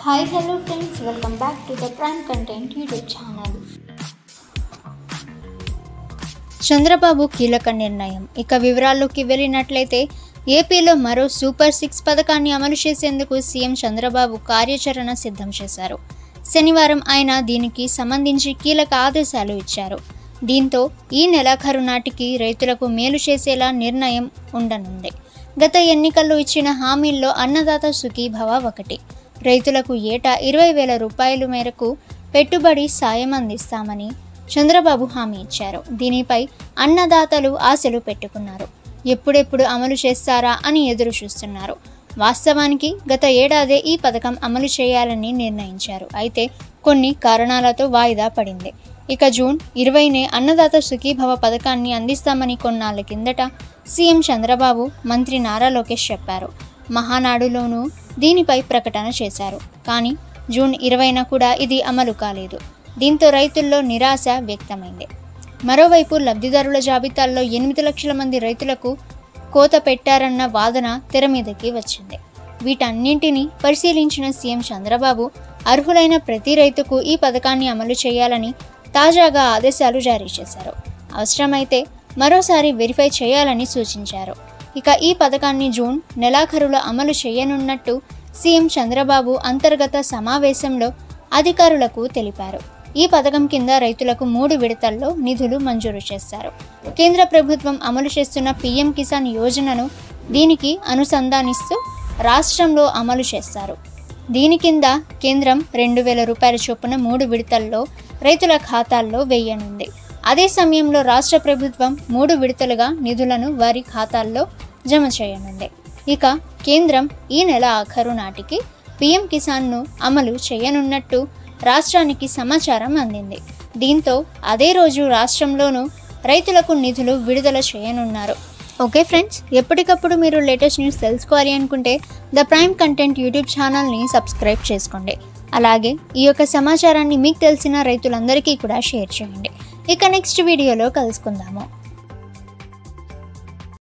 Hi, hello friends, welcome back to the Prime Content YouTube channel. Chandrababu కీలక నిర్ణయం. ఇక వివరాల్లోకి వెళ్ళినట్లయితే ఏపీలో మరో సూపర్ 6 పథకాన్ని అమలు చేసేందుకు సీఎం చంద్రబాబు కార్యాచరణ సిద్ధం చేశారు. శనివారం ఆయన దీనికి సంబంధించి కీలక ఆదేశాలు ఇచ్చారు. దీంతో ఈ నెలాఖరు నాటికి రైతులకు మేలు చేసేలా నిర్ణయం ఉండనుంది. గత ఎన్నికల్లో ఇచ్చిన హామీల్లో అన్నదాత సుఖీభవ ఒకటి. రైతులకు ఏటా 20,000 రూపాయల మేరకు పెట్టుబడి సాయం అందిస్తామని చంద్రబాబు హామీ ఇచ్చారు. దీనిపై అన్నదాతలు ఆశలు పెట్టుకున్నారు. ఎప్పుడెప్పుడు అమలు చేస్తారా అని ఎదురు చూస్తున్నారు. వాస్తవానికి గత ఏడాదే ఈ పథకం అమలు చేయాలని నిర్ణయించారు. అయితే కొన్ని కారణాలతో వాయిదా పడింది. ఇక జూన్ 20నే అన్నదాత సుఖీభవ పథకాన్ని అందిస్తామని కొన్నాళ్ల కిందట సీఎం చంద్రబాబు మంత్రి నారా లోకేష్ చెప్పారు. మహానాడులోనూ దీనిపై ప్రకటన చేశారు. కానీ జూన్ 20న కూడా ఇది అమలు కాలేదు. దీంతో రైతుల్లో నిరాశ వ్యక్తమైంది. మరోవైపు లబ్ధిదారుల జాబితాల్లో 8 లక్షల మంది రైతులకు కోత పెట్టారన్న వాదన తెర మీదకి వచ్చింది. వీటన్నింటినీ పరిశీలించిన సీఎం చంద్రబాబు అర్హులైన ప్రతి రైతుకు ఈ పథకాన్ని అమలు చేయాలని తాజాగా ఆదేశాలు జారీ చేశారు. అవసరమైతే మరోసారి వెరిఫై చేయాలని సూచించారు. ఇక ఈ పథకాన్ని జూన్ నెలాఖరులో అమలు చేయనున్నట్టు సీఎం చంద్రబాబు అంతర్గత సమావేశంలో అధికారులకు తెలిపారు. ఈ పథకం కింద రైతులకు 3 విడతల్లో నిధులు మంజూరు చేస్తారు. కేంద్ర ప్రభుత్వం అమలు చేస్తున్న పీఎం కిసాన్ యోజనను దీనికి అనుసంధానిస్తూ రాష్ట్రంలో అమలు చేస్తారు. దీని కింద కేంద్రం 2,000 రూపాయల చొప్పున 3 విడతల్లో రైతుల ఖాతాల్లో వేయనుంది. అదే సమయంలో రాష్ట్ర ప్రభుత్వం 3 విడతలుగా నిధులను వారి ఖాతాల్లో జమ చేయనుంది. ఇక కేంద్రం ఈ నెల ఆఖరు నాటికి పీఎం కిసాన్ను అమలు చేయనున్నట్టు రాష్ట్రానికి సమాచారం అందింది. దీంతో అదే రోజు రాష్ట్రంలోనూ రైతులకు నిధులు విడుదల చేయనున్నారు. ఓకే ఫ్రెండ్స్, ఎప్పటికప్పుడు మీరు లేటెస్ట్ న్యూస్ తెలుసుకోవాలి అనుకుంటే ద ప్రైమ్ కంటెంట్ యూట్యూబ్ ఛానల్ని సబ్స్క్రైబ్ చేసుకోండి. అలాగే ఈ యొక్క సమాచారాన్ని మీకు తెలిసిన రైతులందరికీ కూడా షేర్ చేయండి. ఇక నెక్స్ట్ వీడియోలో కలుసుకుందాము.